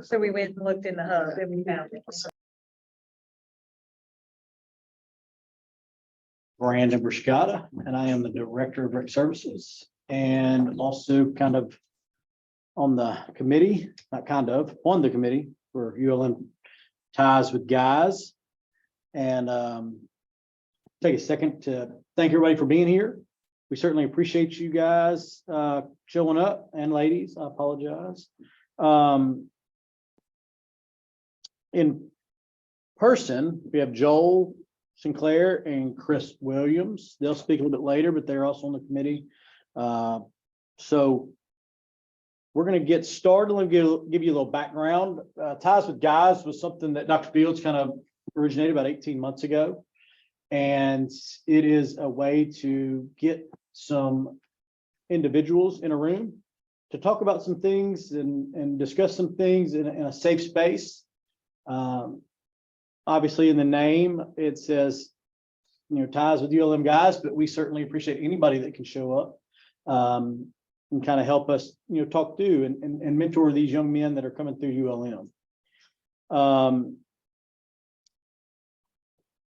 So we went and looked in the hub and we found it. Brandon Bruscata, and I am the Director of Rec Services and also kind of on the committee, not kind of, on the committee for ULM Ties with Guys. And take a second to thank everybody for being here. We certainly appreciate you guys showing up, and ladies, I apologize. In person, we have Joel Sinclair and Chris Williams. They'll speak a little bit later, but they're also on the committee. So we're going to get started. Let me give you a little background. Ties with Guys was something that Dr. Fields kind of originated about 18 months ago. And it is a way to get some individuals in a room to talk about some things and discuss some things in a safe space. Obviously in the name, it says, Ties with ULM Guys, but we certainly appreciate anybody that can show up and kind of help us, talk through and mentor these young men that are coming through ULM.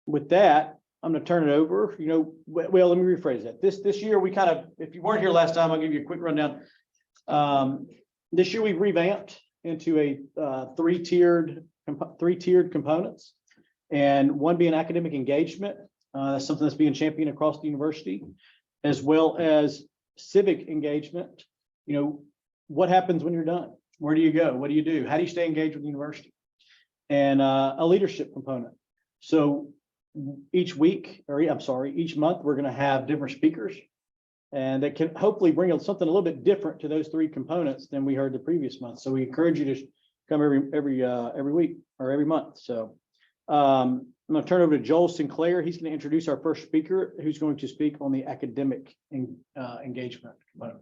With that, I'm going to turn it over. Well, let me rephrase that. This year, we kind of, if you weren't here last time, I'll give you a quick rundown. This year, we've revamped into a three-tiered components, and one being academic engagement. That's something that's being championed across the university, as well as civic engagement. What happens when you're done? Where do you go? What do you do? How do you stay engaged with the university? And a leadership component. So each month, we're going to have different speakers, and that can hopefully bring something a little bit different to those three components than we heard the previous month. So we encourage you to come every week or every month. So I'm going to turn over to Joel Sinclair. He's going to introduce our first speaker, who's going to speak on the academic engagement component.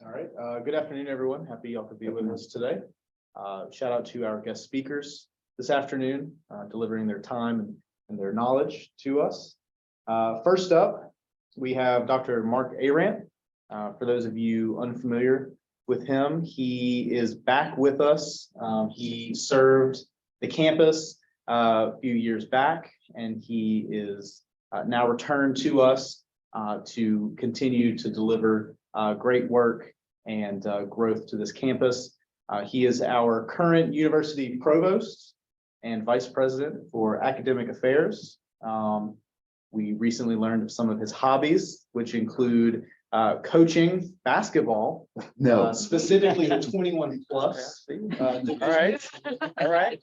All right. Good afternoon, everyone. Happy y'all could be with us today. Shout out to our guest speakers this afternoon, delivering their time and their knowledge to us. First up, we have Dr. Mark Arant. For those of you unfamiliar with him, he is back with us. He served the campus a few years back, and he is now returned to us to continue to deliver great work and growth to this campus. He is our current university provost and vice president for academic affairs. We recently learned of some of his hobbies, which include coaching basketball, specifically the 21 plus. All right,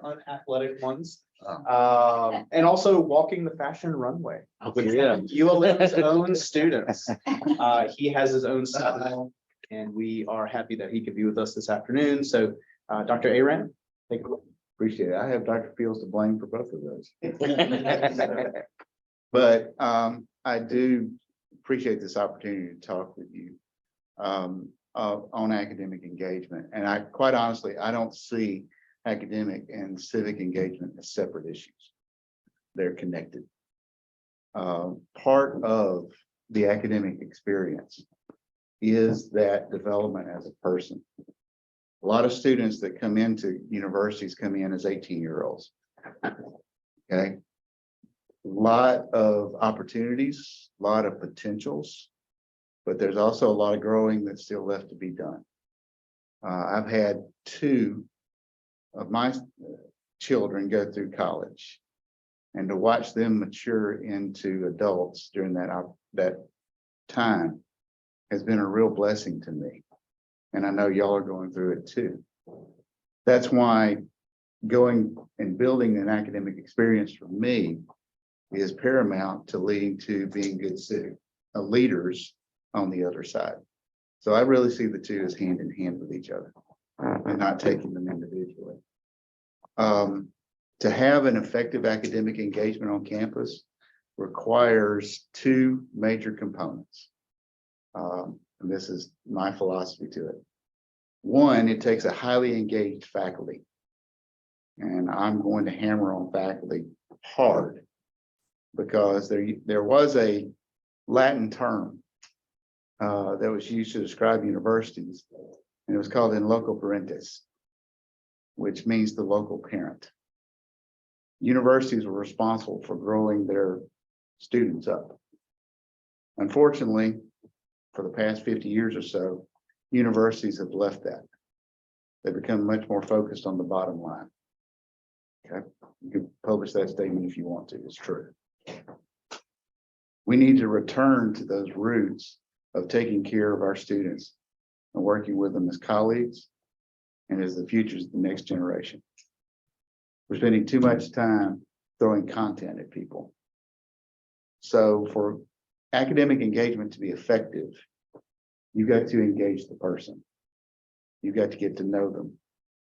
unathletic ones, and also walking the fashion runway. ULM's own students. He has his own style, and we are happy that he could be with us this afternoon. So, Dr. Arant, take it away. Appreciate it. I have Dr. Fields to blame for both of those. But I do appreciate this opportunity to talk with you on academic engagement. And I quite honestly, I don't see academic and civic engagement as separate issues. They're connected. Part of the academic experience is that development as a person. A lot of students that come into universities come in as 18-year-olds. Okay. A lot of opportunities, a lot of potentials, but there's also a lot of growing that's still left to be done. I've had two of my children go through college, and to watch them mature into adults during that time has been a real blessing to me. And I know y'all are going through it too. That's why going and building an academic experience for me is paramount to leading to being good civic leaders on the other side. So I really see the two as hand in hand with each other and not taking them individually. To have an effective academic engagement on campus requires two major components. And this is my philosophy to it. One, it takes a highly engaged faculty. And I'm going to hammer on faculty hard because there was a Latin term that was used to describe universities, and it was called in loco parentis. which means the local parent. Universities were responsible for growing their students up. Unfortunately, for the past 50 years or so, universities have left that. They've become much more focused on the bottom line. Okay, you can publish that statement if you want to, it's true. We need to return to those roots of taking care of our students and working with them as colleagues and as the futures of the next generation. We're spending too much time throwing content at people. So for academic engagement to be effective, you've got to engage the person. You've got to get to know them.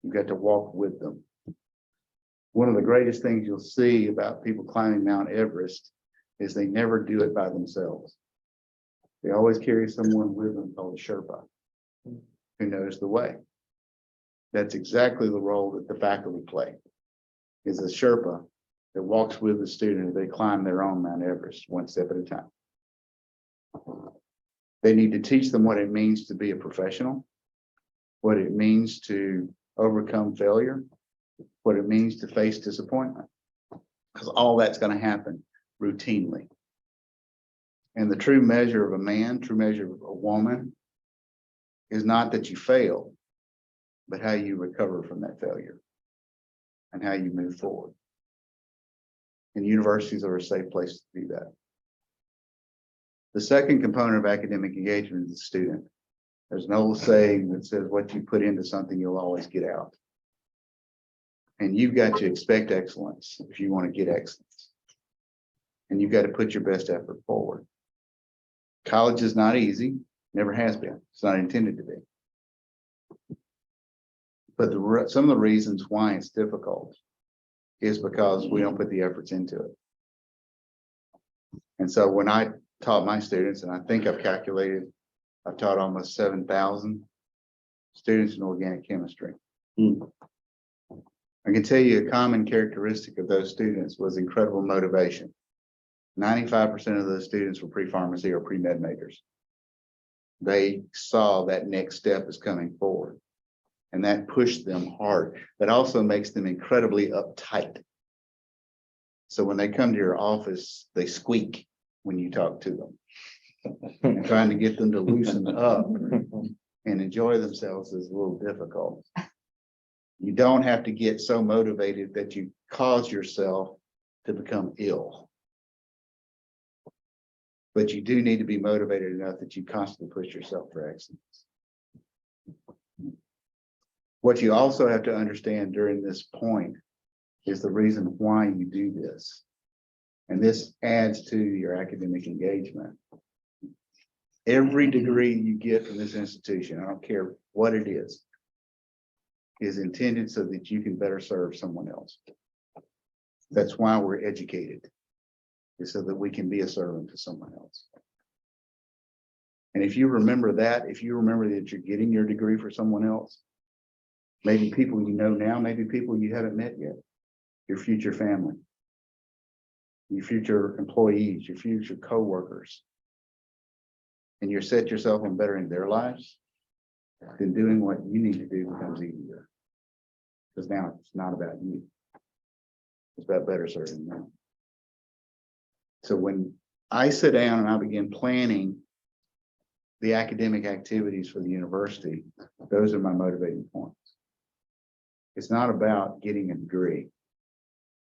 You've got to walk with them. One of the greatest things you'll see about people climbing Mount Everest is they never do it by themselves. They always carry someone with them called a Sherpa who knows the way. That's exactly the role that the faculty play, is a Sherpa that walks with the student as they climb their own Mount Everest one step at a time. They need to teach them what it means to be a professional, what it means to overcome failure, what it means to face disappointment, because all that's going to happen routinely. And the true measure of a man, true measure of a woman, is not that you fail, but how you recover from that failure and how you move forward. And universities are a safe place to do that. The second component of academic engagement is the student. There's an old saying that says, what you put into something, you'll always get out. And you've got to expect excellence if you want to get excellence. And you've got to put your best effort forward. College is not easy, never has been. It's not intended to be. But some of the reasons why it's difficult is because we don't put the efforts into it. And so when I taught my students, and I think I've calculated, I've taught almost 7,000 students in organic chemistry. I can tell you a common characteristic of those students was incredible motivation. 95% of those students were pre-pharmacy or pre-med makers. They saw that next step is coming forward, and that pushed them hard. That also makes them incredibly uptight. So when they come to your office, they squeak when you talk to them. And trying to get them to loosen up and enjoy themselves is a little difficult. You don't have to get so motivated that you cause yourself to become ill. But you do need to be motivated enough that you constantly push yourself for excellence. What you also have to understand during this point is the reason why you do this. And this adds to your academic engagement. Every degree you get from this institution, I don't care what it is intended so that you can better serve someone else. That's why we're educated, is so that we can be a servant to someone else. And if you remember that, if you remember that you're getting your degree for someone else, maybe people you know now, maybe people you haven't met yet, your future family, your future employees, your future coworkers, and you set yourself on bettering their lives, then doing what you need to do becomes easier. Because now it's not about you. It's about better serving them. So when I sit down and I begin planning the academic activities for the university, those are my motivating points. It's not about getting a degree.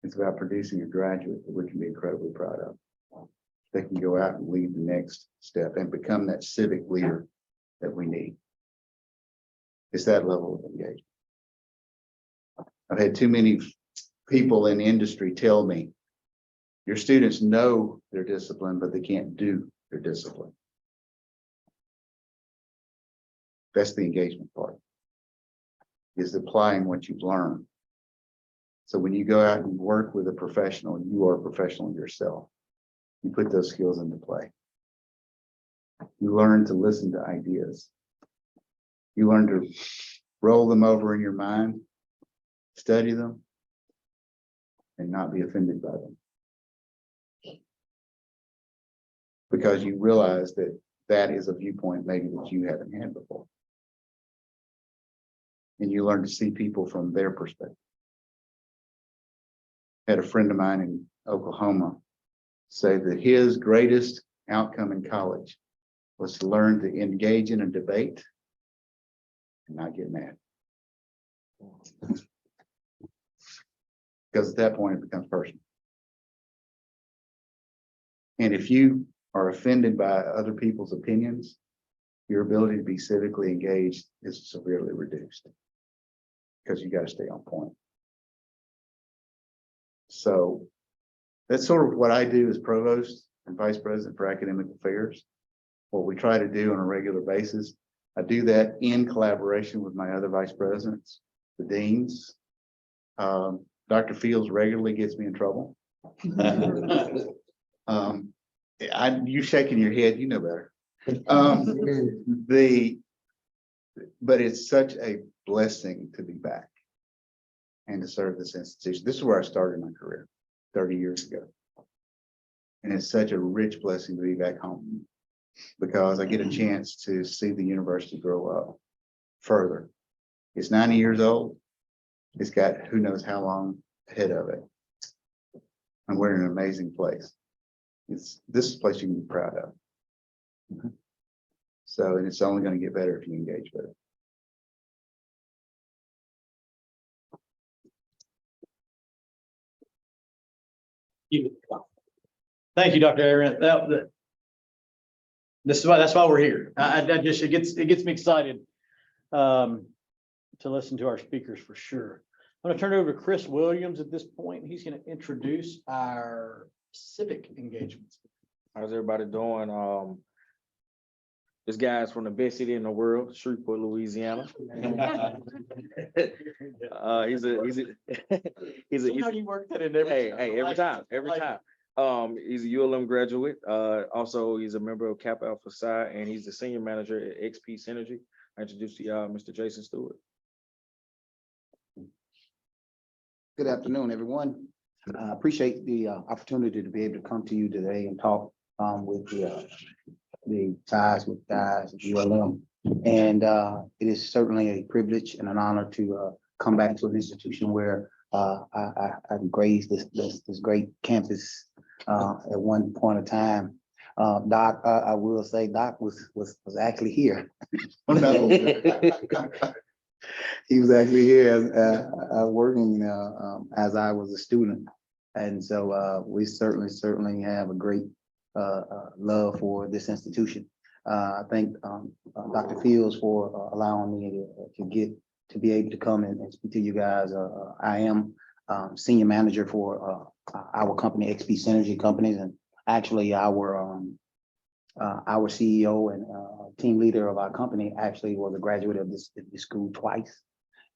It's about producing a graduate that we can be incredibly proud of. They can go out and lead the next step and become that civic leader that we need. It's that level of engagement. I've had too many people in industry tell me, your students know they're disciplined, but they can't do their discipline. That's the engagement part, is applying what you've learned. So when you go out and work with a professional, you are a professional yourself. You put those skills into play. You learn to listen to ideas. You learn to roll them over in your mind, study them, and not be offended by them. Because you realize that that is a viewpoint maybe that you haven't had before. and you learn to see people from their perspective. Had a friend of mine in Oklahoma say that his greatest outcome in college was to learn to engage in a debate and not get mad. Because at that point it becomes personal. And if you are offended by other people's opinions, your ability to be civically engaged is severely reduced because you got to stay on point. So that's sort of what I do as provost and vice president for academic affairs. What we try to do on a regular basis. I do that in collaboration with my other vice presidents, the deans. Dr. Fields regularly gets me in trouble. You shaking your head, you know better. But it's such a blessing to be back and to serve this institution. This is where I started my career 30 years ago. And it's such a rich blessing to be back home because I get a chance to see the university grow up further. It's 90 years old. It's got who knows how long ahead of it. And we're in an amazing place. This is a place you can be proud of. So, and it's only going to get better if you engage with it. Thank you, Dr. Arant. That's why we're here. It gets me excited to listen to our speakers for sure. I'm going to turn it over to Chris Williams at this point. He's going to introduce our civic engagements. How's everybody doing? This guy's from the best city in the world, Shreveport, Louisiana. He's How you work that in every every time. He's a ULM graduate. Also, he's a member of Kappa Alpha Psi, and he's the senior manager at XP Synergy. I introduce to y'all Mr. Jason Stewart. Good afternoon, everyone. I appreciate the opportunity to be able to come to you today and talk with the ties with guys at ULM. And it is certainly a privilege and an honor to come back to an institution where I've grazed this great campus at one point of time. Doc, I will say Doc was actually here. He was actually here working as I was a student. And so we certainly have a great love for this institution. I thank Dr. Fields for allowing me to be able to come and speak to you guys. I am senior manager for our company, XP Synergy Companies, and actually our CEO and team leader of our company actually was a graduate of this school twice.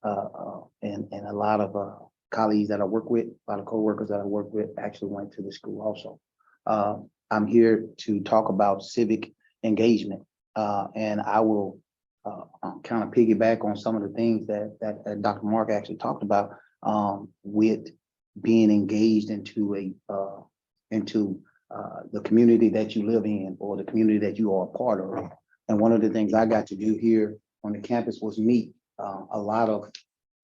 And a lot of colleagues that I work with, a lot of coworkers that I work with actually went to the school also. I'm here to talk about civic engagement, and I will kind of piggyback on some of the things that Dr. Mark actually talked about with being engaged into the community that you live in or the community that you are a part of. And one of the things I got to do here on the campus was meet a lot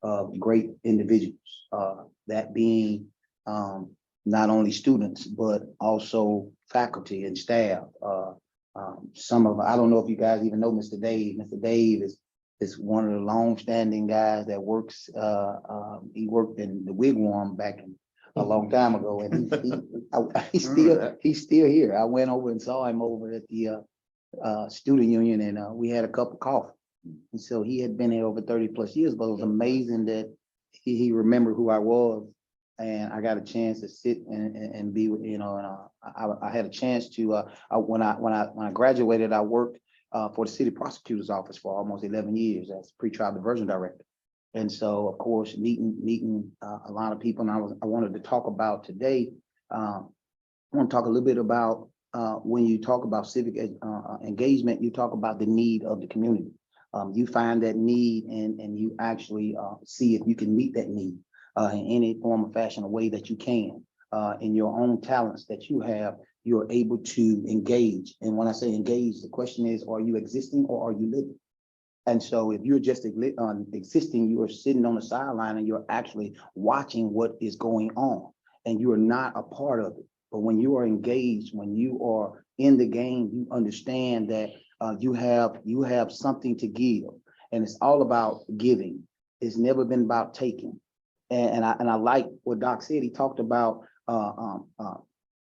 of great individuals, that being not only students, but also faculty and staff. Some of, I don't know if you guys even know Mr. Dave. Mr. Dave is one of the long-standing guys that works, he worked in the wigwam back in a long time ago, and he's still here. I went over and saw him over at the student union, and we had a cup of coffee. And so he had been here over 30 plus years, but it was amazing that he remembered who I was. And I got a chance to sit and be with, and I had a chance to, when I graduated, I worked for the city prosecutor's office for almost 11 years as pretrial diversion director. And so, of course, meeting a lot of people, and I wanted to talk about today, I want to talk a little bit about when you talk about civic engagement, you talk about the need of the community. You find that need and you actually see if you can meet that need in any form or fashion, a way that you can. In your own talents that you have, you're able to engage. And when I say engage, the question is, are you existing or are you living? And so if you're just existing, you are sitting on the sideline and you're actually watching what is going on and you are not a part of it. But when you are engaged, when you are in the game, you understand that you have something to give, and it's all about giving. It's never been about taking. And I like what Doc said. He talked about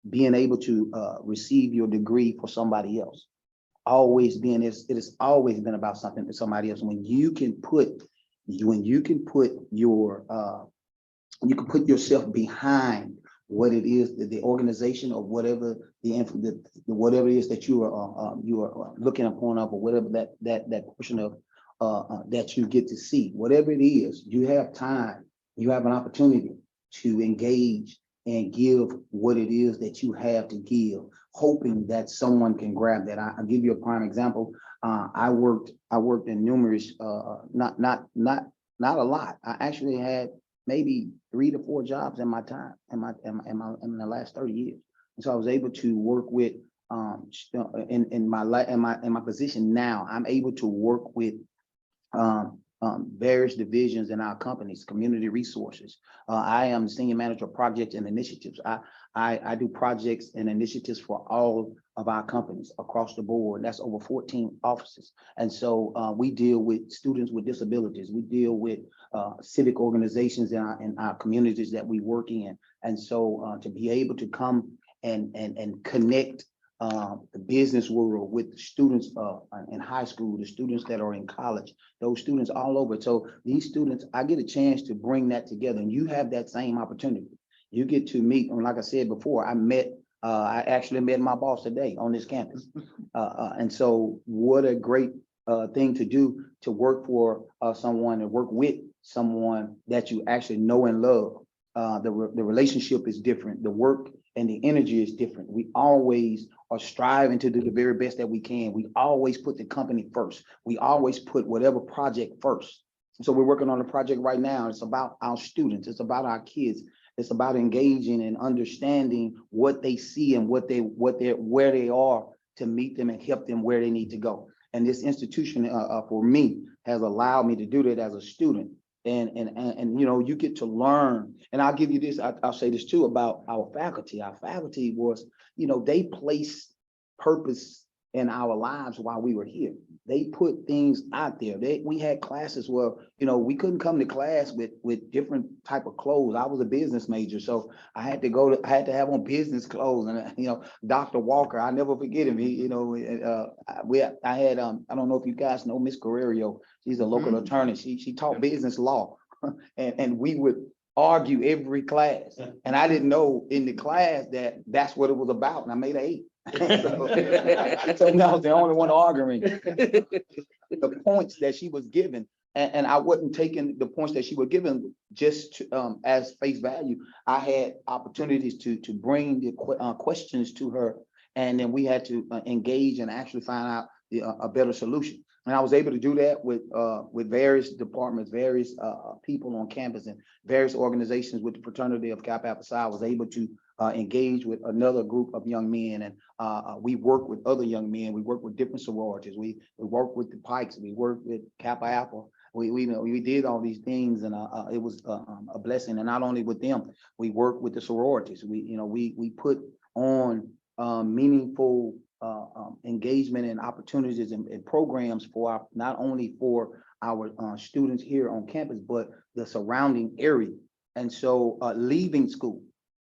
being able to receive your degree for somebody else. Always being, it has always been about something for somebody else. When you can put yourself behind what it is that the organization or whatever whatever it is that you are looking upon of, or whatever that portion of that you get to see, whatever it is, you have time, you have an opportunity to engage and give what it is that you have to give, hoping that someone can grab that. I'll give you a prime example. I worked in numerous, not a lot. I actually had maybe 3 to 4 jobs in my time, in the last 30 years. And so I was able to work with, in my position now, I'm able to work with various divisions in our companies, community resources. I am senior manager of projects and initiatives. I do projects and initiatives for all of our companies across the board. That's over 14 offices. And so we deal with students with disabilities. We deal with civic organizations in our communities that we work in. And so to be able to come and connect the business world with the students in high school, the students that are in college, those students all over. So these students, I get a chance to bring that together, and you have that same opportunity. You get to meet, and like I said before, I actually met my boss today on this campus. And so what a great thing to do, to work for someone and work with someone that you actually know and love. The relationship is different. The work and the energy is different. We always are striving to do the very best that we can. We always put the company first. We always put whatever project first. So we're working on a project right now. It's about our students. It's about our kids. It's about engaging and understanding what they see and where they are, to meet them and help them where they need to go. And this institution for me has allowed me to do that as a student. And you know, you get to learn. And I'll give you this, I'll say this too about our faculty. Our faculty was, you know, they placed purpose in our lives while we were here. They put things out there. We had classes where, you know, we couldn't come to class with different type of clothes. I was a business major, so I had to have on business clothes. And you know, Dr. Walker, I never forget him. He, you know, I had I don't know if you guys know Miss Guerrero. She's a local attorney. She taught business law, and we would argue every class. And I didn't know in the class that that's what it was about. And I made an 8. So I was the only one arguing the points that she was given, and I wasn't taking the points that she was given just to, as face value. I had opportunities to bring the questions to her, and then we had to engage and actually find out a better solution. And I was able to do that with various departments, various people on campus, and various organizations. With the fraternity of Kappa Alpha Psi, I was able to engage with another group of young men, and we work with other young men. We work with different sororities. We work with the Pikes. We work with Kappa Alpha. We did all these things, and it was a blessing. And not only with them, we work with the sororities. We put on meaningful engagement and opportunities and programs for not only for our students here on campus, but the surrounding area. And so leaving school,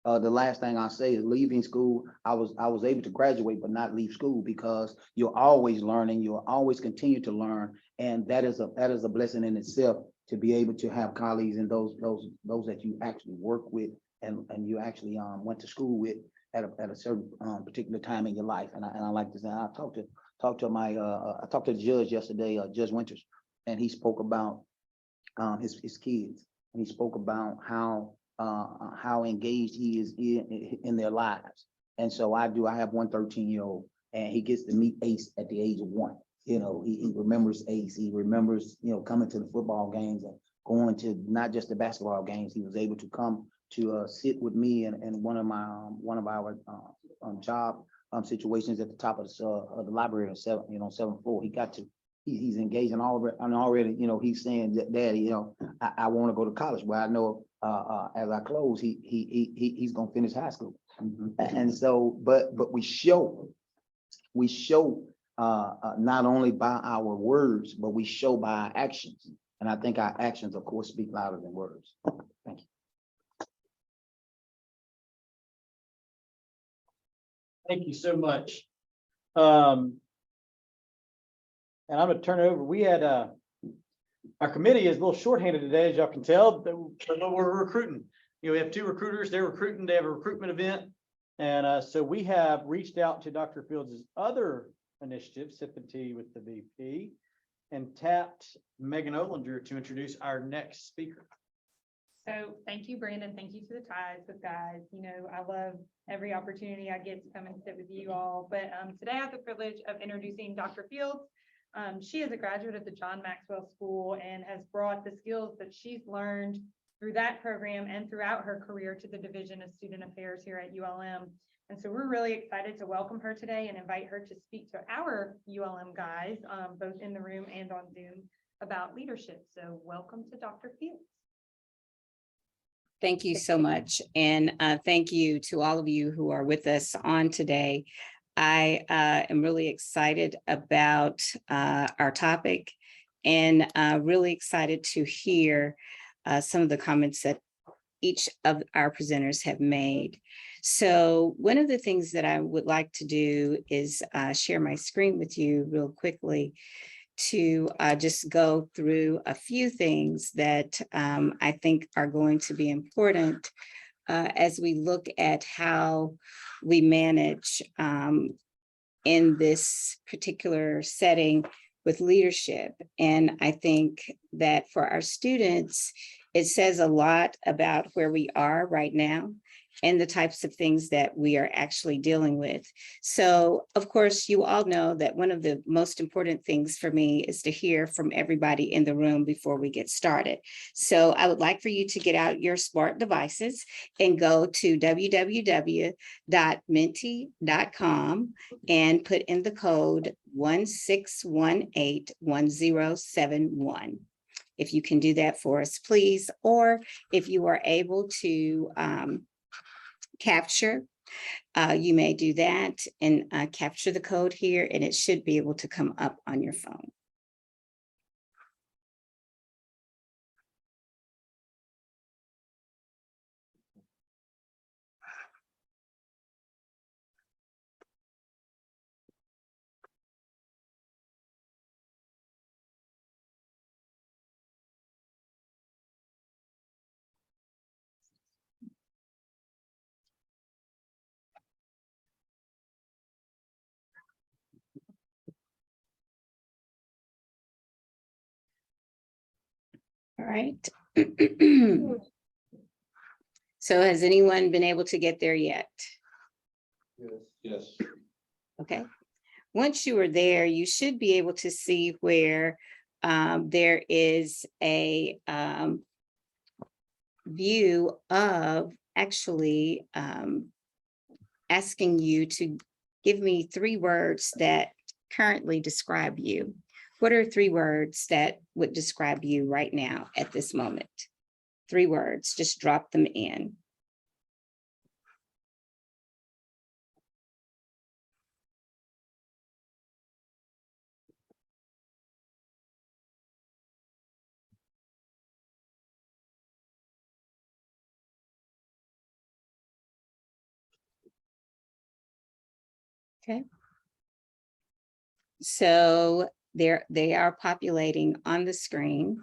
the last thing I say is leaving school, I was able to graduate, but not leave school, because you're always learning, you'll always continue to learn. And that is a blessing in itself, to be able to have colleagues and those that you actually work with and you actually went to school with at a certain particular time in your life. And I like this. And I talked to the judge yesterday, Judge Winters, and he spoke about his kids, and he spoke about how engaged he is in their lives. And so I have one 13-year-old, and he gets to meet Ace at the age of 1. You know, he remembers Ace. He remembers, you know, coming to the football games and going to not just the basketball games. He was able to come to sit with me and one of our job situations at the top of the library on 7th floor. He got to he's engaged in already, and already, he's saying that, Daddy, I want to go to college. Well, I know, as I close, he's gonna finish high school. And so, but we show, not only by our words, but we show by our actions. And I think our actions, of course, speak louder than words. Thank you. Thank you so much. And I'm gonna turn it over. We had, our committee is a little shorthanded today, as y'all can tell, but we're recruiting. We have 2 recruiters, they're recruiting, they have a recruitment event. And so we have reached out to Dr. Fields' other initiative, Sip and Tea with the VP, and tapped Megan Olinger to introduce our next speaker. So thank you, Brandon. Thank you to the Ties with Guys. I love every opportunity I get to come and sit with you all. But today I have the privilege of introducing Dr. Fields. She is a graduate of the John Maxwell School and has brought the skills that she's learned through that program and throughout her career to the Division of Student Affairs here at ULM. And so we're really excited to welcome her today and invite her to speak to our ULM guys, both in the room and on Zoom, about leadership. So welcome to Dr. Fields. Thank you so much. And thank you to all of you who are with us on today. I am really excited about our topic and really excited to hear some of the comments that each of our presenters have made. So one of the things that I would like to do is share my screen with you real quickly to just go through a few things that I think are going to be important as we look at how we manage in this particular setting with leadership. And I think that for our students, it says a lot about where we are right now and the types of things that we are actually dealing with. So, of course, you all know that one of the most important things for me is to hear from everybody in the room before we get started. So I would like for you to get out your smart devices and go to www.menti.com and put in the code 16181071. If you can do that for us, please, or if you are able to capture, you may do that and capture the code here, and it should be able to come up on your phone. All right. So has anyone been able to get there yet? Yes. Okay. Once you are there, you should be able to see where there is a view of actually asking you to give me 3 words that currently describe you. What are 3 words that would describe you right now at this moment? 3 words, just drop them in. Okay. So they are populating on the screen.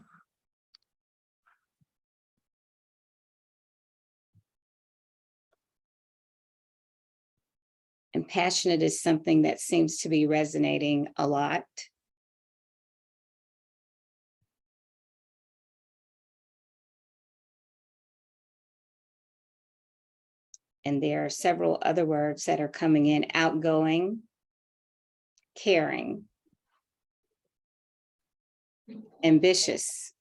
And passionate is something that seems to be resonating a lot. And there are several other words that are coming in: outgoing, caring, ambitious.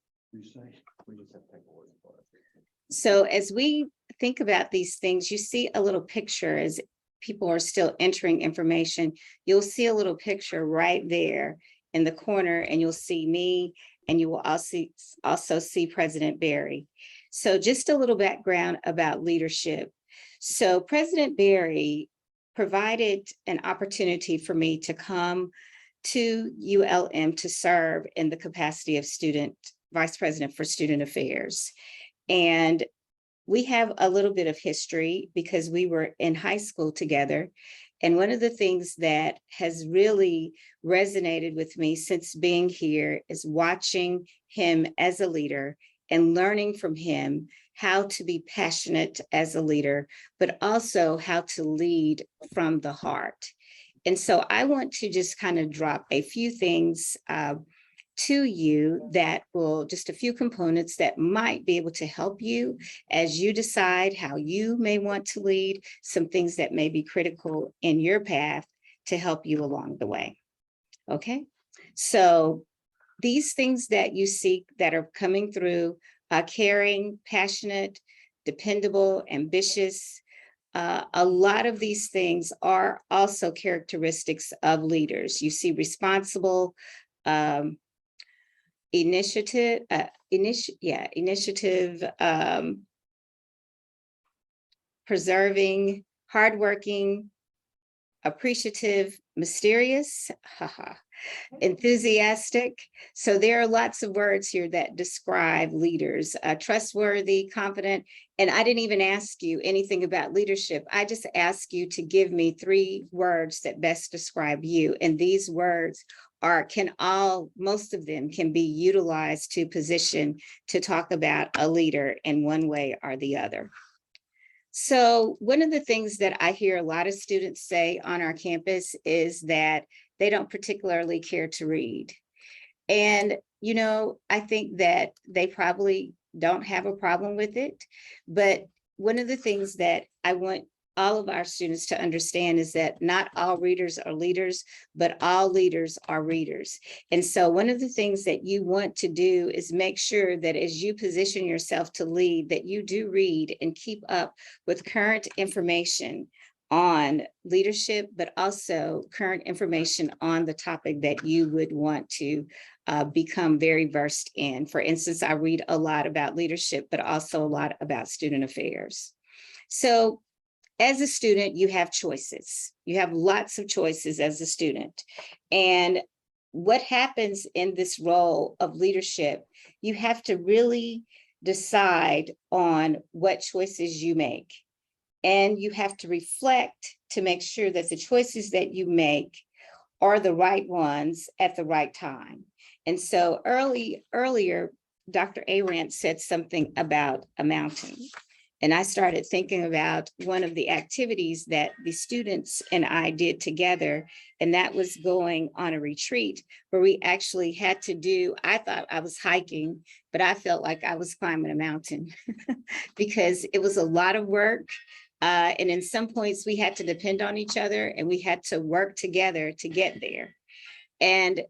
So as we think about these things, you see a little picture as people are still entering information. You'll see a little picture right there in the corner, and you'll see me, and you will also see President Barry. So just a little background about leadership. So President Barry provided an opportunity for me to come to ULM to serve in the capacity of Vice President for Student Affairs. And we have a little bit of history because we were in high school together. And one of the things that has really resonated with me since being here is watching him as a leader and learning from him how to be passionate as a leader, but also how to lead from the heart. And so I want to just kind of drop a few things to you that will, just a few components that might be able to help you as you decide how you may want to lead, some things that may be critical in your path to help you along the way. Okay, so these things that you see that are coming through, caring, passionate, dependable, ambitious, a lot of these things are also characteristics of leaders. You see responsible, initiative, preserving, hardworking, appreciative, mysterious, enthusiastic. So there are lots of words here that describe leaders, trustworthy, confident. And I didn't even ask you anything about leadership. I just asked you to give me 3 words that best describe you. And these words most of them can be utilized to position to talk about a leader in one way or the other. So one of the things that I hear a lot of students say on our campus is that they don't particularly care to read. And, you know, I think that they probably don't have a problem with it. But one of the things that I want all of our students to understand is that not all readers are leaders, but all leaders are readers. And so one of the things that you want to do is make sure that as you position yourself to lead, that you do read and keep up with current information on leadership, but also current information on the topic that you would want to become very versed in. For instance, I read a lot about leadership, but also a lot about student affairs. So as a student, you have choices. You have lots of choices as a student. And what happens in this role of leadership, you have to really decide on what choices you make. And you have to reflect to make sure that the choices that you make are the right ones at the right time. And so earlier, Dr. Arant said something about a mountain. And I started thinking about one of the activities that the students and I did together, and that was going on a retreat where we actually had to do, I thought I was hiking, but I felt like I was climbing a mountain because it was a lot of work. And in some points we had to depend on each other and we had to work together to get there. And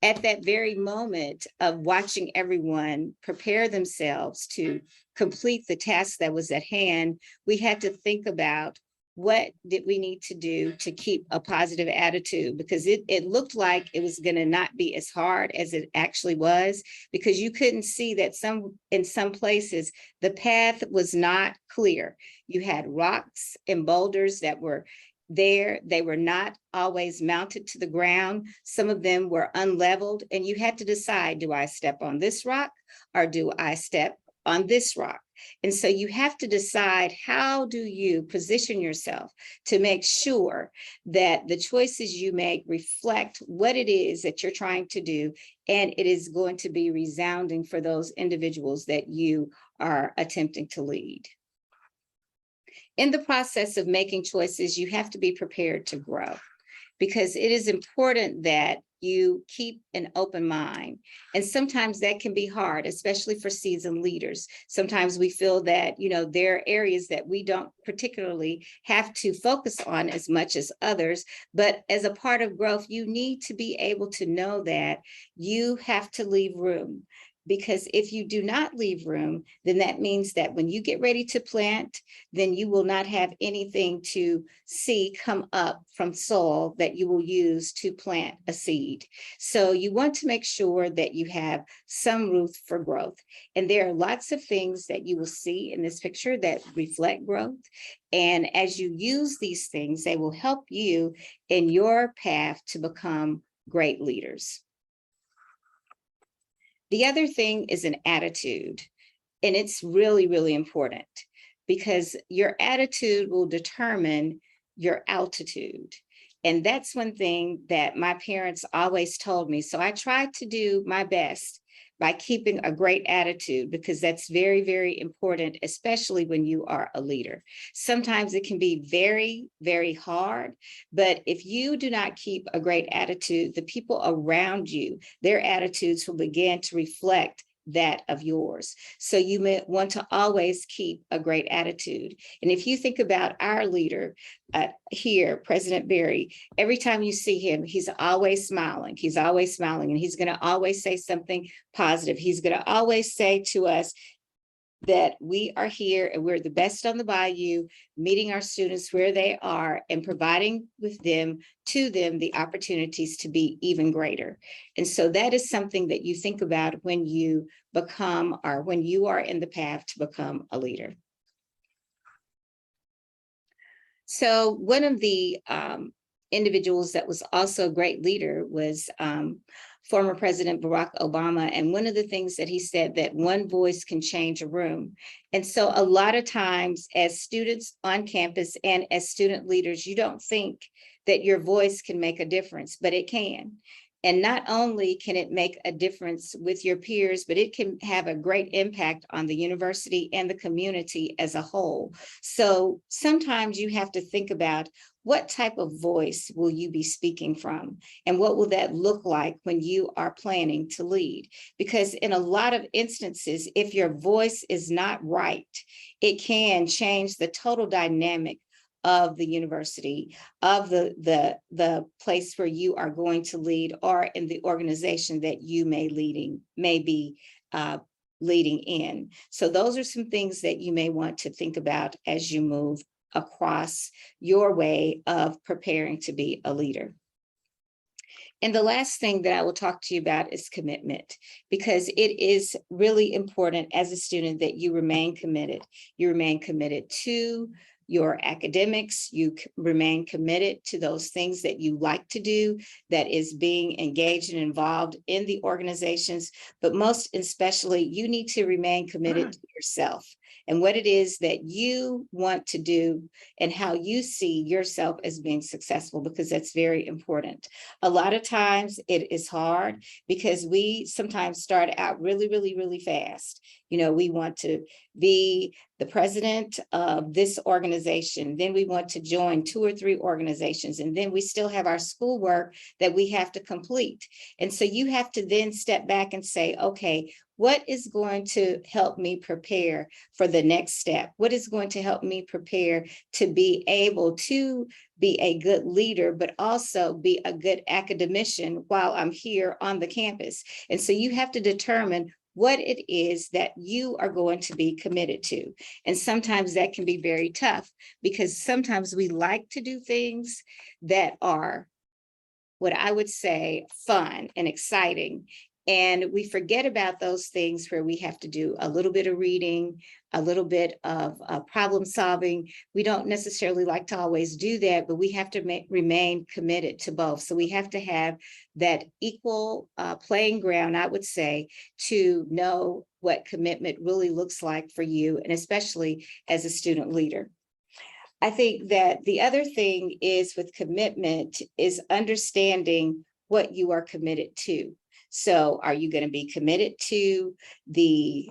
at that very moment of watching everyone prepare themselves to complete the task that was at hand, we had to think about what did we need to do to keep a positive attitude, because it looked like it was going to not be as hard as it actually was, because you couldn't see that in some places the path was not clear. You had rocks and boulders that were there. They were not always mounted to the ground. Some of them were unleveled, and you had to decide, do I step on this rock or do I step on this rock? And so you have to decide, how do you position yourself to make sure that the choices you make reflect what it is that you're trying to do, and it is going to be resounding for those individuals that you are attempting to lead. In the process of making choices, you have to be prepared to grow, because it is important that you keep an open mind. And sometimes that can be hard, especially for seasoned leaders. Sometimes we feel that, you know, there are areas that we don't particularly have to focus on as much as others. But as a part of growth, you need to be able to know that you have to leave room. Because if you do not leave room, then that means that when you get ready to plant, then you will not have anything to see come up from soil that you will use to plant a seed. So you want to make sure that you have some room for growth. And there are lots of things that you will see in this picture that reflect growth. And as you use these things, they will help you in your path to become great leaders. The other thing is an attitude, and it's really, really important because your attitude will determine your altitude. And that's one thing that my parents always told me. So I tried to do my best by keeping a great attitude, because that's very, very important, especially when you are a leader. Sometimes it can be very, very hard, but if you do not keep a great attitude, the people around you, their attitudes will begin to reflect that of yours. So you may want to always keep a great attitude. And if you think about our leader here, President Barry, every time you see him, he's always smiling. He's always smiling, and he's going to always say something positive. He's going to always say to us that we are here and we're the best on the bayou, meeting our students where they are and providing to them the opportunities to be even greater. And so that is something that you think about when you become, or when you are in the path to become a leader. So one of the individuals that was also a great leader was former President Barack Obama. And one of the things that he said, that one voice can change a room. And so a lot of times as students on campus and as student leaders, you don't think that your voice can make a difference, but it can. And not only can it make a difference with your peers, but it can have a great impact on the university and the community as a whole. So sometimes you have to think about, what type of voice will you be speaking from? And what will that look like when you are planning to lead? Because in a lot of instances, if your voice is not right, it can change the total dynamic of the university, of the place where you are going to lead, or in the organization that you may be leading in. So those are some things that you may want to think about as you move across your way of preparing to be a leader. And the last thing that I will talk to you about is commitment, because it is really important as a student that you remain committed. You remain committed to your academics, you remain committed to those things that you like to do, that is being engaged and involved in the organizations, but most especially, you need to remain committed to yourself and what it is that you want to do and how you see yourself as being successful, because that's very important. A lot of times it is hard because we sometimes start out really, really, really fast. You know, we want to be the president of this organization, then we want to join 2 or 3 organizations, and then we still have our schoolwork that we have to complete. And so you have to then step back and say, okay, what is going to help me prepare for the next step? What is going to help me prepare to be able to be a good leader, but also be a good academician while I'm here on the campus? And so you have to determine what it is that you are going to be committed to. And sometimes that can be very tough, because sometimes we like to do things that are, what I would say, fun and exciting. And we forget about those things where we have to do a little bit of reading, a little bit of problem solving. We don't necessarily like to always do that, but we have to remain committed to both. So we have to have that equal playing ground, I would say, to know what commitment really looks like for you, and especially as a student leader. I think that the other thing is with commitment is understanding what you are committed to. So are you going to be committed to the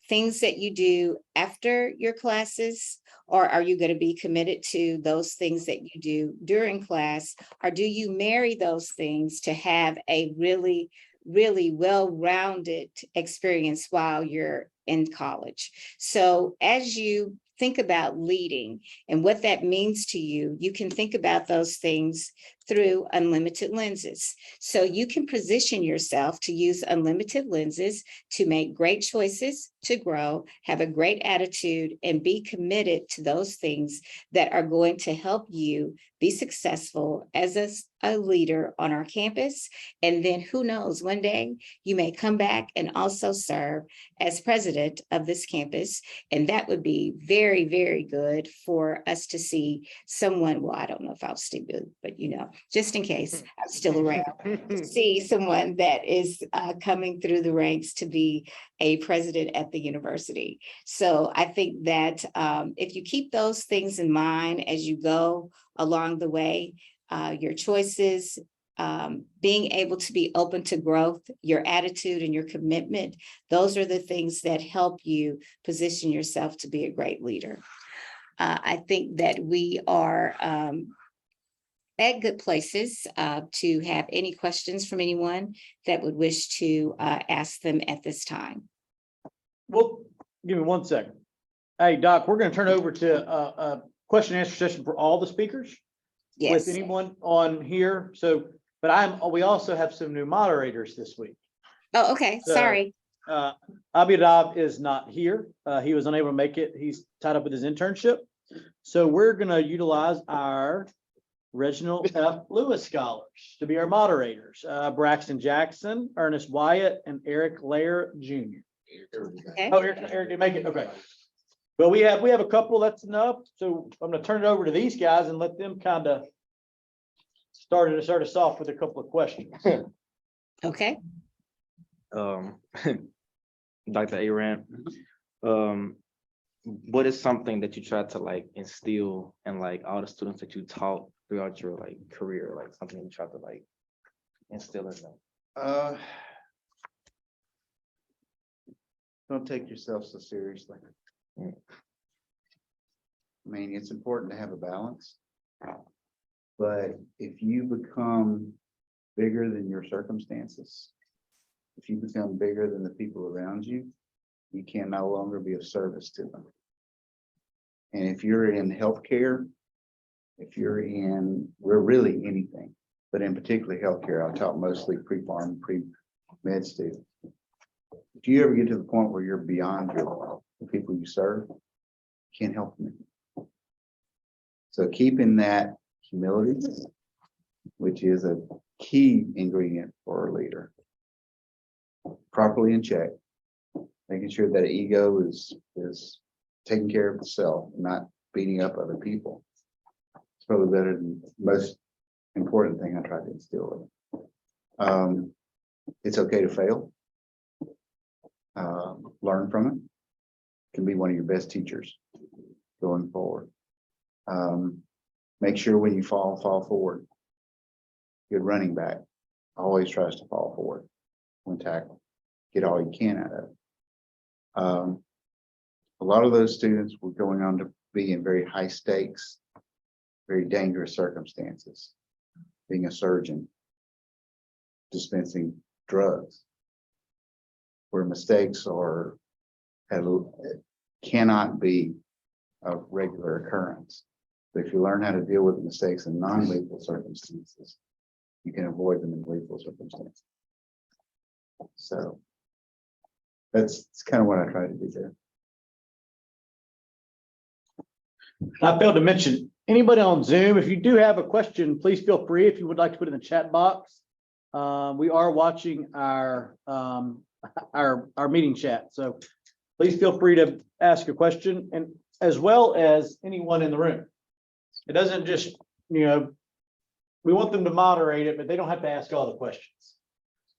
things that you do after your classes, or are you going to be committed to those things that you do during class, or do you marry those things to have a really, really well-rounded experience while you're in college? So as you think about leading and what that means to you, you can think about those things through unlimited lenses. So you can position yourself to use unlimited lenses to make great choices, to grow, have a great attitude, and be committed to those things that are going to help you be successful as a leader on our campus. And then who knows, one day you may come back and also serve as president of this campus. And that would be very, very good for us to see someone, well, I don't know if I'll still do, but just in case I'm still around, see someone that is coming through the ranks to be a president at the university. So I think that if you keep those things in mind as you go along the way, your choices, being able to be open to growth, your attitude and your commitment, those are the things that help you position yourself to be a great leader. I think that we are at good places to have any questions from anyone that would wish to ask them at this time. Well, give me 1 second. Hey, Doc, we're going to turn over to a question and answer session for all the speakers. Yes. With anyone on here. So, but we also have some new moderators this week. Oh, okay. So, Sorry. Abhidab is not here. He was unable to make it. He's tied up with his internship. So we're going to utilize our Reginald F. Lewis scholars to be our moderators. Braxton Jackson, Ernest Wyatt, and Eric Lair Jr. Okay. Oh, Eric did make it. Okay. But we have a couple, that's enough. So I'm going to turn it over to these guys and let them kind of start us off with a couple of questions. Okay. Dr. Arant, what is something that you try to instill in all the students that you taught throughout your career, something you try to instill in them? Don't take yourself so seriously. I mean, it's important to have a balance. But if you become bigger than your circumstances, if you become bigger than the people around you, you can no longer be of service to them. And if you're in healthcare, we're really anything, but in particular healthcare, I taught mostly pre-pharm, pre-med students. If you ever get to the point where you're beyond the people you serve, you can't help them. So keeping that humility, which is a key ingredient for a leader, properly in check, making sure that ego is taking care of itself, not beating up other people. It's probably better than most important thing I try to instill in. It's okay to fail. Learn from it. Can be one of your best teachers going forward. Make sure when you fall forward. Good running back always tries to fall forward when tackled. Get all you can out of it. A lot of those students were going on to be in very high stakes, very dangerous circumstances. Being a surgeon, dispensing drugs, where mistakes cannot be a regular occurrence. But if you learn how to deal with mistakes in non-lethal circumstances, you can avoid them in lethal circumstances. So that's kind of what I try to do there. I failed to mention, anybody on Zoom, if you do have a question, please feel free if you would like to put it in the chat box. We are watching our meeting chat, so please feel free to ask a question, and as well as anyone in the room. It doesn't just, we want them to moderate it, but they don't have to ask all the questions.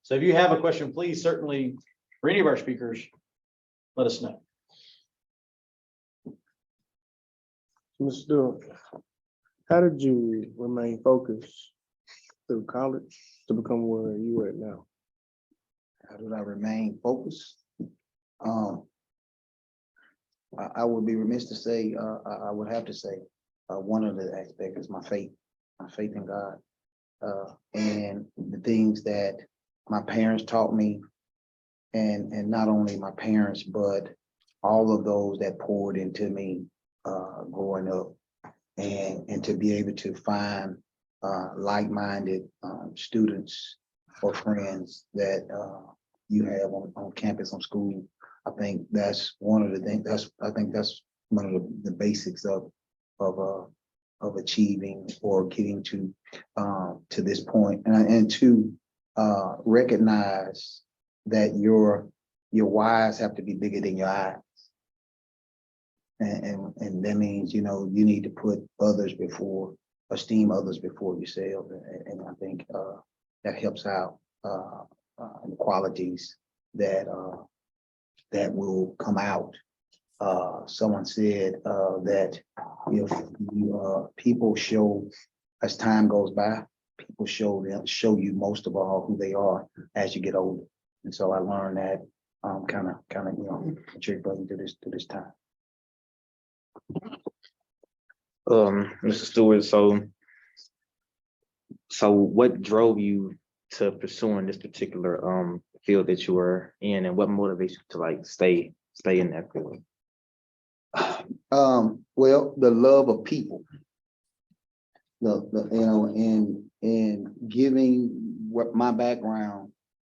So if you have a question, please certainly, for any of our speakers, let us know. Mr. Stewart, how did you remain focused through college to become where you are at now? How did I remain focused? I would be remiss to say, I would have to say, one of the aspects is my faith in God. And the things that my parents taught me, and not only my parents, but all of those that poured into me growing up, and to be able to find like-minded students or friends that you have on campus, on school. I think that's one of the things, I think that's one of the basics of achieving or getting to this point. And to recognize that your whys have to be bigger than your eyes. And that means, you know, you need to put others before, esteem others before yourself. And I think that helps out in the qualities that that will come out. Someone said that if you, people show, as time goes by, people show you most of all who they are as you get older. And so I learned that kind of, you know, contributing to this time. Mr. Stewart, so what drove you to pursuing this particular field that you were in, and what motivates you to like stay in that field? Well, the love of people, you know, and giving what my background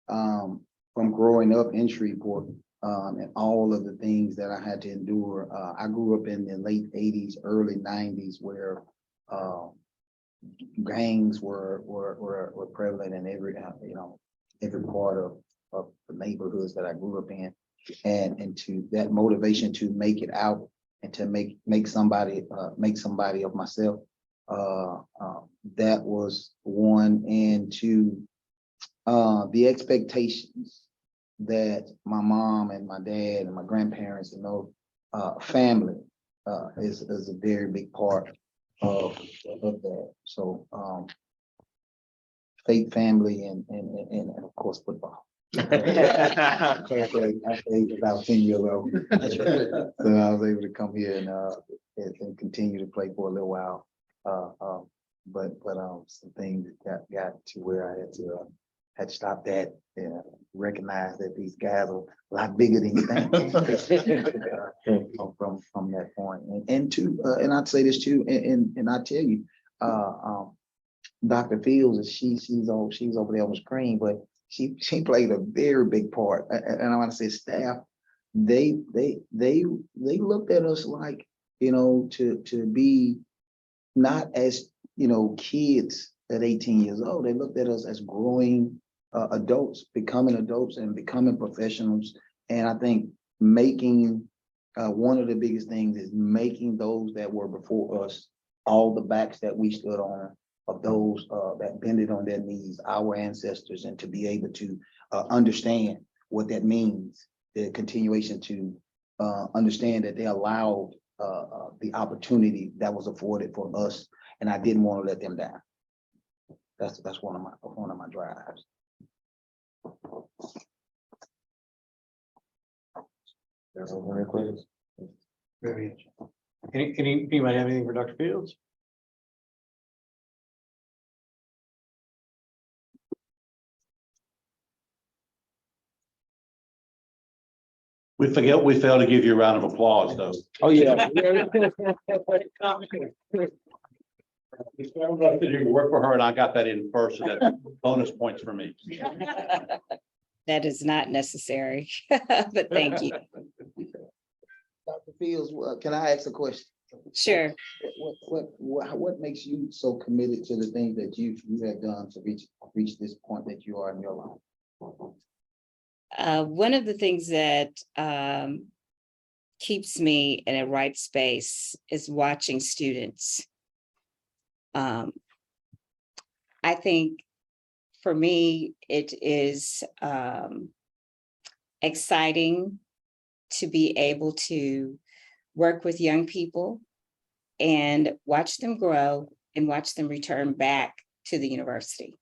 from growing up in Shreveport, and all of the things that I had to endure. I grew up in the late 80s, early 90s, where gangs were prevalent in every, you know, every part of the neighborhoods that I grew up in. And to that motivation to make it out and to make somebody of myself, that was one. And two, the expectations that my mom and my dad and my grandparents and those family is a very big part of that. So faith, family, and of course football. I played about 10 years old. So I was able to come here and continue to play for a little while. But some things got to where I had to stop that and recognize that these guys are a lot bigger than you think. From that point. And I'd say this too, and I tell you, Dr. Fields, she's over there on the screen, but she played a very big part. And I want to say staff, they looked at us like, you know, to be not as, you know, kids at 18 years old. They looked at us as growing adults, becoming adults and becoming professionals. And I think making one of the biggest things is making those that were before us, all the backs that we stood on, of those that bended on their knees, our ancestors, and to be able to understand what that means, the continuation to understand that they allowed the opportunity that was afforded for us, and I didn't want to let them down. That's one of my drives. There's no more questions. Very interesting. Anybody have anything for Dr. Fields? We failed to give you a round of applause, though. Oh, yeah. You work for her, and I got that in first, so that's bonus points for me. That is not necessary, but thank you. Dr. Fields, can I ask a question? Sure. What makes you so committed to the things that you have done to reach this point that you are in your life? One of the things that keeps me in a right space is watching students. I think for me, it is exciting to be able to work with young people and watch them grow and watch them return back to the university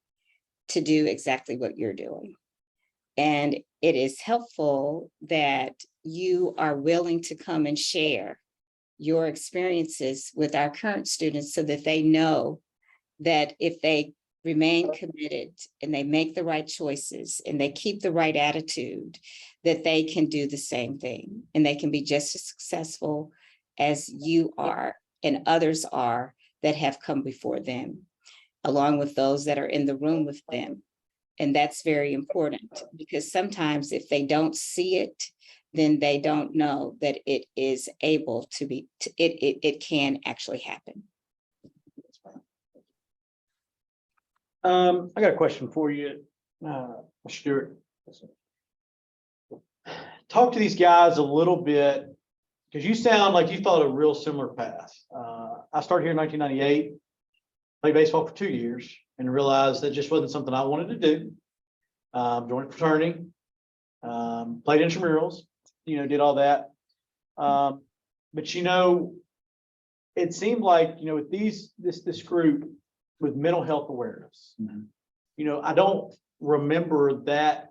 to do exactly what you're doing. And it is helpful that you are willing to come and share your experiences with our current students so that they know that if they remain committed and they make the right choices and they keep the right attitude, that they can do the same thing and they can be just as successful as you are and others are that have come before them. along with those that are in the room with them. And that's very important, because sometimes if they don't see it, then they don't know that it is able to be, it can actually happen. I got a question for you, Stewart. Talk to these guys a little bit, because you sound like you thought a real similar path. I started here in 1998, played baseball for 2 years, and realized that just wasn't something I wanted to do. Joined a fraternity, played intramurals, did all that. But it seemed like, with this group with mental health awareness, I don't remember that.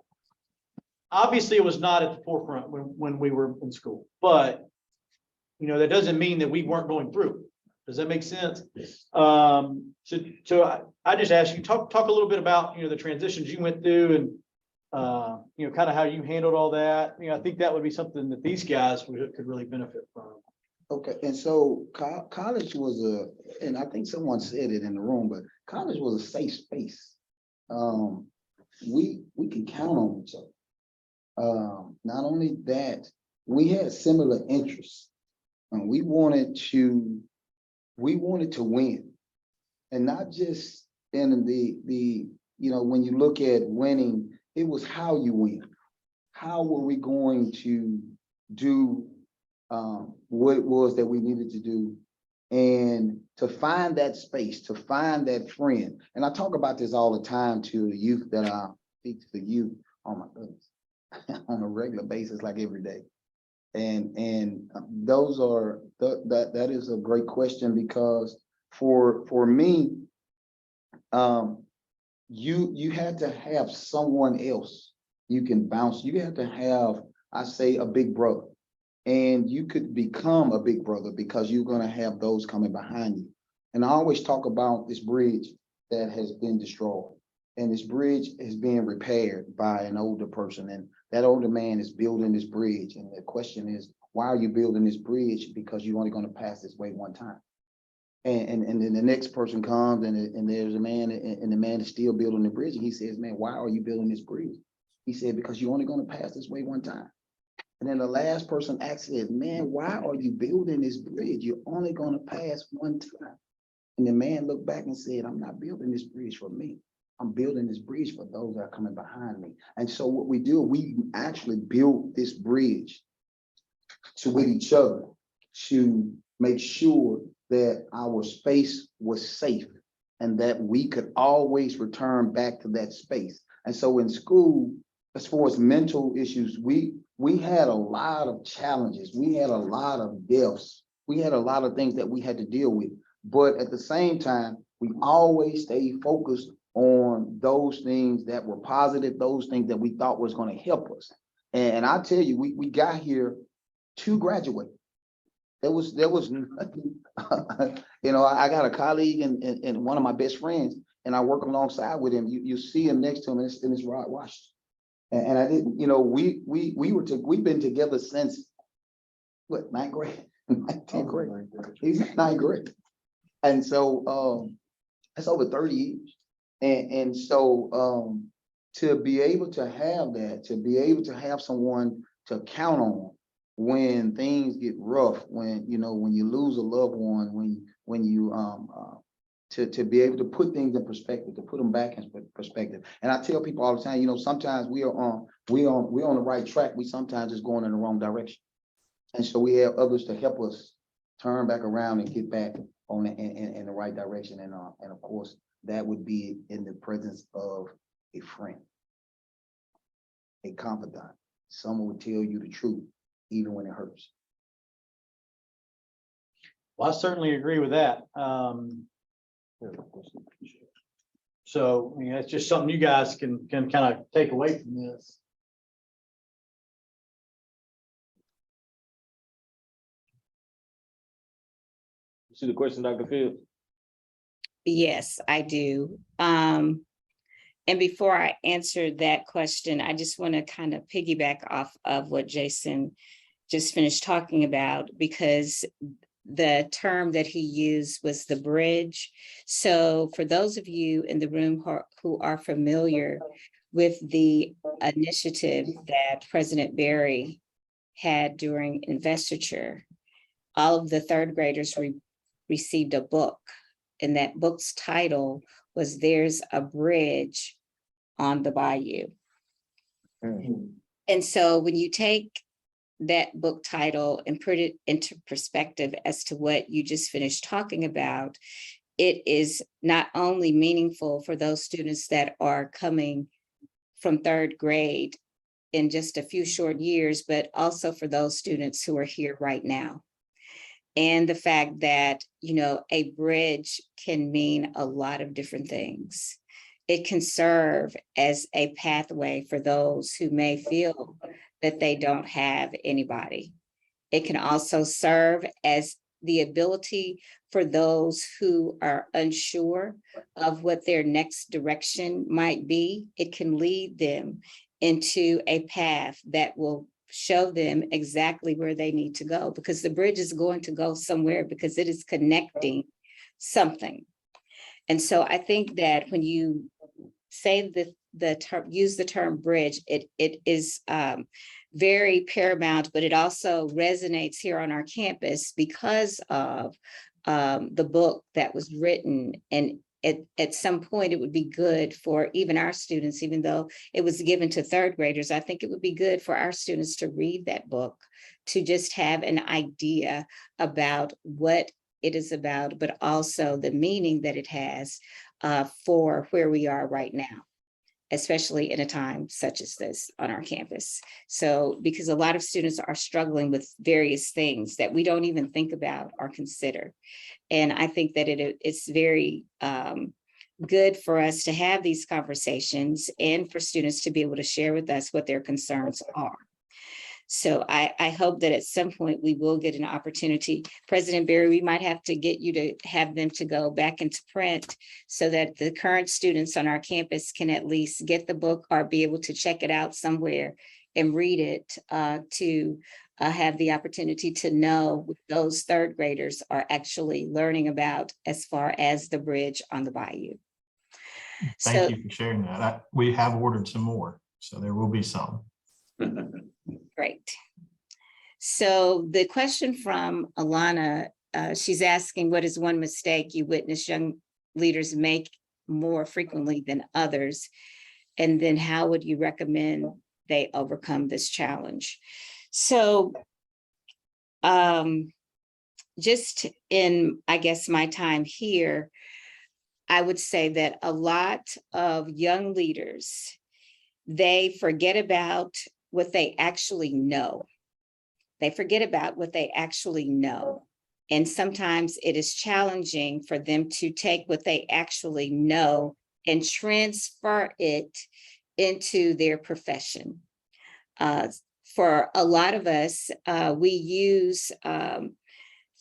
Obviously, it was not at the forefront when we were in school, but that doesn't mean that we weren't going through it. Does that make sense? So I just asked you, talk a little bit about, the transitions you went through and, kind of how you handled all that. I think that would be something that these guys could really benefit from. Okay, and so college was and I think someone said it in the room, but college was a safe space. We can count on each other. Not only that, we had similar interests, and we wanted to win, and not just in the when you look at winning, it was how you win. How were we going to do what it was that we needed to do, and to find that space, to find that friend. And I talk about this all the time to the youth that I speak to the youth. Oh my goodness, on a regular basis, like every day. And those are that is a great question, because for me, you had to have someone else you can bounce. You have to have, I say, a big brother. And you could become a big brother because you're going to have those coming behind you. And I always talk about this bridge that has been destroyed. And this bridge is being repaired by an older person. And that older man is building this bridge. And the question is, why are you building this bridge? Because you're only going to pass this way one time. And then the next person comes and there's a man, and the man is still building the bridge. And he says, man, why are you building this bridge? He said, because you're only going to pass this way one time. And then the last person asked it, man, why are you building this bridge? You're only going to pass one time. And the man looked back and said, I'm not building this bridge for me. I'm building this bridge for those that are coming behind me. And so what we do, we actually build this bridge with each other to make sure that our space was safe and that we could always return back to that space. And so in school, as far as mental issues, we had a lot of challenges. We had a lot of deaths. We had a lot of things that we had to deal with. But at the same time, we always stayed focused on those things that were positive, those things that we thought was going to help us. And I tell you, we got here to graduate. There was nothing. I got a colleague and one of my best friends, and I work alongside with him. You see him next to him, and it's Rod Washington. And I didn't, we've been together since what, ninth grade, 10th grade. He's ninth grade. And so that's over 30 years. And so to be able to have that, to be able to have someone to count on when things get rough, when you lose a loved one, when you to be able to put things in perspective, to put them back in perspective. And I tell people all the time, sometimes we're on the right track. We sometimes just going in the wrong direction. And so we have others to help us turn back around and get back on in the right direction. And of course, that would be in the presence of a friend, a confidant, someone would tell you the truth, even when it hurts. Well, I certainly agree with that. So, it's just something you guys can kind of take away from this. You see the question, Dr. Fields? Yes, I do. And before I answer that question, I just want to kind of piggyback off of what Jason just finished talking about, because the term that he used was the bridge. So for those of you in the room who are familiar with the initiative that President Barry had during investiture, all of the third graders received a book, and that book's title was "There's a Bridge on the Bayou." And so when you take that book title and put it into perspective as to what you just finished talking about, it is not only meaningful for those students that are coming from third grade in just a few short years, but also for those students who are here right now. And the fact that, you know, a bridge can mean a lot of different things. It can serve as a pathway for those who may feel that they don't have anybody. It can also serve as the ability for those who are unsure of what their next direction might be. It can lead them into a path that will show them exactly where they need to go, because the bridge is going to go somewhere because it is connecting something. And so I think that when you say the term, use the term bridge, it is very paramount, but it also resonates here on our campus because of the book that was written. And at some point, it would be good for even our students, even though it was given to third graders, I think it would be good for our students to read that book, to just have an idea about what it is about, but also the meaning that it has for where we are right now, especially in a time such as this on our campus. So, because a lot of students are struggling with various things that we don't even think about or consider. And I think that it's very good for us to have these conversations and for students to be able to share with us what their concerns are. So I hope that at some point we will get an opportunity. President Barry, we might have to get you to have them to go back into print so that the current students on our campus can at least get the book or be able to check it out somewhere and read it to have the opportunity to know what those third graders are actually learning about as far as the bridge on the bayou. Thank you for sharing that. We have ordered some more, so there will be some. Great. So the question from Alana, she's asking, what is one mistake you witness young leaders make more frequently than others? And then how would you recommend they overcome this challenge? So just in, I guess, my time here, I would say that a lot of young leaders, they forget about what they actually know. They forget about what they actually know. And sometimes it is challenging for them to take what they actually know and transfer it into their profession. For a lot of us, we use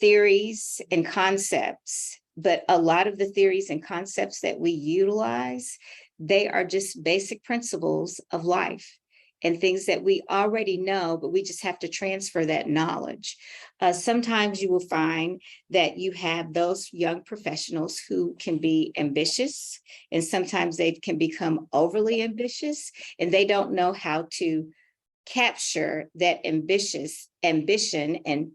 theories and concepts, but a lot of the theories and concepts that we utilize, they are just basic principles of life and things that we already know, but we just have to transfer that knowledge. Sometimes you will find that you have those young professionals who can be ambitious, and sometimes they can become overly ambitious, and they don't know how to capture that ambition and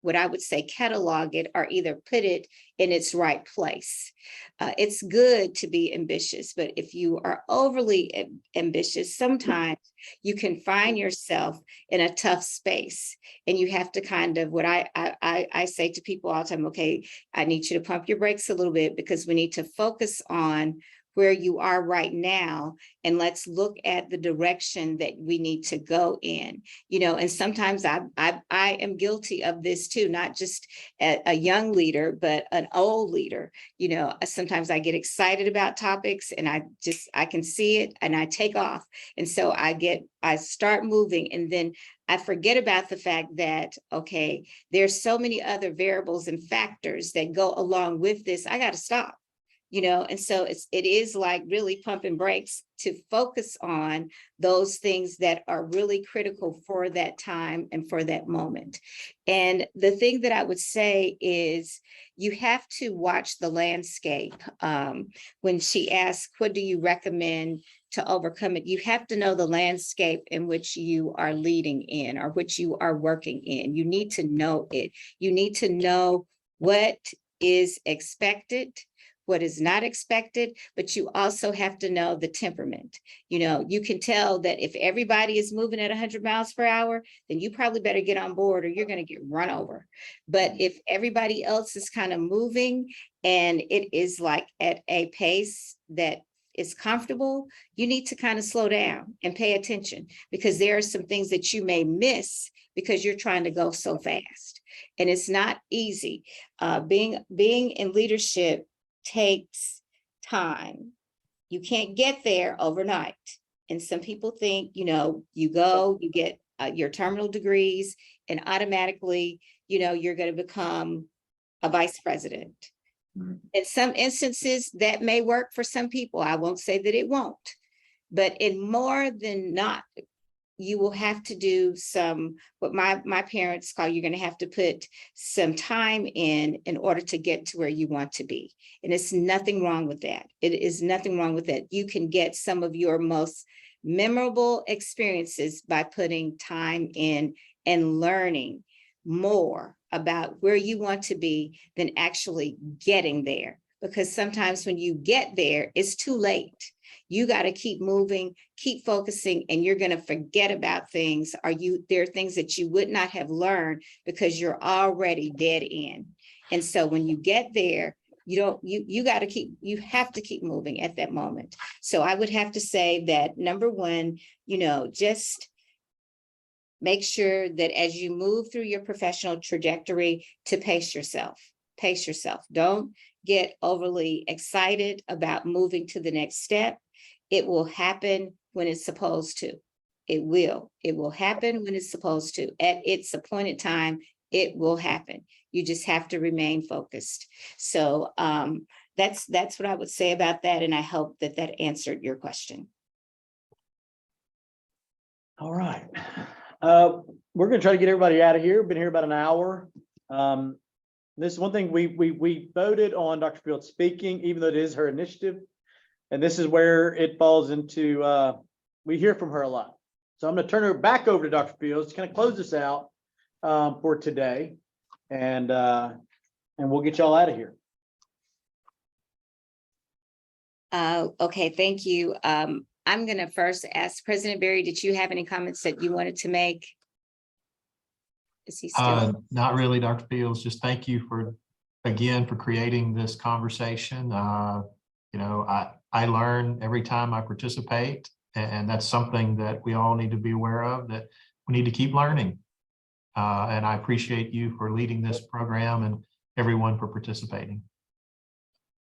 what I would say catalog it or either put it in its right place. It's good to be ambitious, but if you are overly ambitious, sometimes you can find yourself in a tough space, and you have to kind of, what I say to people all the time, okay, I need you to pump your brakes a little bit because we need to focus on where you are right now, and let's look at the direction that we need to go in, you know. And sometimes I am guilty of this too, not just a young leader, but an old leader. You know, sometimes I get excited about topics and I can see it and I take off. And so I start moving, and then I forget about the fact that, okay, there's so many other variables and factors that go along with this. I got to stop. And so it is like really pumping brakes to focus on those things that are really critical for that time and for that moment. And the thing that I would say is you have to watch the landscape. When she asked, what do you recommend to overcome it? You have to know the landscape in which you are leading in or which you are working in. You need to know it. You need to know what is expected, what is not expected, but you also have to know the temperament. You can tell that if everybody is moving at 100 miles per hour, then you probably better get on board or you're going to get run over. But if everybody else is kind of moving and it is like at a pace that is comfortable, you need to kind of slow down and pay attention, because there are some things that you may miss because you're trying to go so fast. And it's not easy. Being in leadership takes time. You can't get there overnight. And some people think, you go, you get your terminal degrees and automatically, you're going to become a vice president. In some instances that may work for some people. I won't say that it won't, but in more than not, you will have to do what my parents call, you're going to have to put some time in order to get to where you want to be. And it's nothing wrong with that. It is nothing wrong with that. You can get some of your most memorable experiences by putting time in and learning more about where you want to be than actually getting there. Because sometimes when you get there, it's too late. You got to keep moving, keep focusing, and you're going to forget about things. There are things that you would not have learned because you're already dead in. And so when you get there, you have to keep moving at that moment. So I would have to say that number one, just make sure that as you move through your professional trajectory, to pace yourself. Pace yourself. Don't get overly excited about moving to the next step. It will happen when it's supposed to. It will happen when it's supposed to. At its appointed time, it will happen. You just have to remain focused. So that's what I would say about that. And I hope that answered your question. All right. We're going to try to get everybody out of here. Been here about an hour. This is one thing we voted on Dr. Fields speaking, even though it is her initiative. And this is where it falls into, we hear from her a lot. So I'm going to turn her back over to Dr. Fields to kind of close this out for today. And we'll get y'all out of here. Okay, thank you. I'm going to first ask President Barry, did you have any comments that you wanted to make? Is he still? Not really, Dr. Fields. Just thank you for creating this conversation. I learn every time I participate, and that's something that we all need to be aware of, that we need to keep learning. And I appreciate you for leading this program and everyone for participating.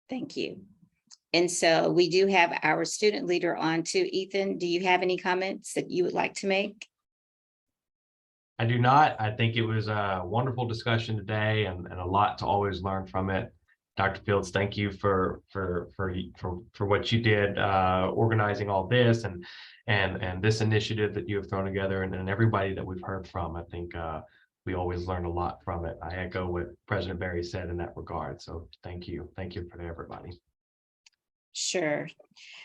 Thank you. And so we do have our student leader on too. Ethan, do you have any comments that you would like to make? I do not. I think it was a wonderful discussion today and a lot to always learn from it. Dr. Fields, thank you for what you did, organizing all this and this initiative that you have thrown together, and everybody that we've heard from. I think we always learn a lot from it. I echo what President Barry said in that regard. So thank you. Thank you for everybody. Sure.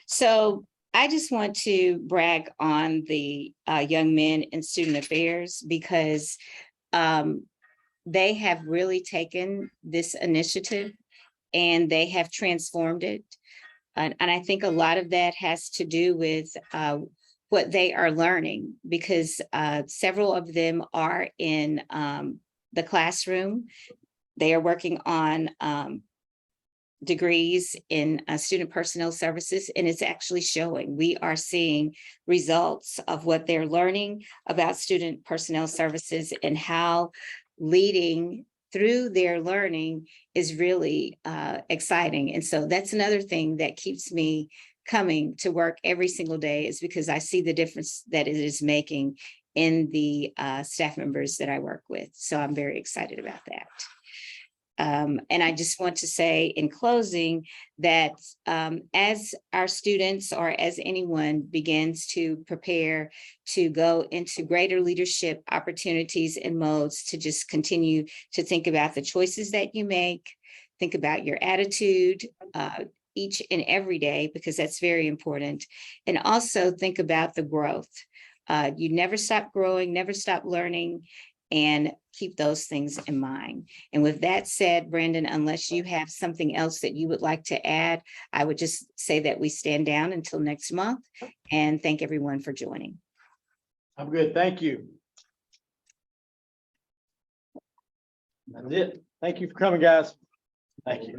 So I just want to brag on the young men in student affairs, because they have really taken this initiative and they have transformed it. And I think a lot of that has to do with what they are learning, because several of them are in the classroom. They are working on degrees in student personnel services, and it's actually showing. We are seeing results of what they're learning about student personnel services and how leading through their learning is really exciting. And so that's another thing that keeps me coming to work every single day, is because I see the difference that it is making in the staff members that I work with. So I'm very excited about that. And I just want to say in closing that as our students or as anyone begins to prepare to go into greater leadership opportunities and modes, to just continue to think about the choices that you make, think about your attitude each and every day, because that's very important. And also think about the growth. You never stop growing, never stop learning, and keep those things in mind. And with that said, Brandon, unless you have something else that you would like to add, I would just say that we stand down until next month, and thank everyone for joining. I'm good. Thank you. That's it. Thank you for coming, guys. Thank you.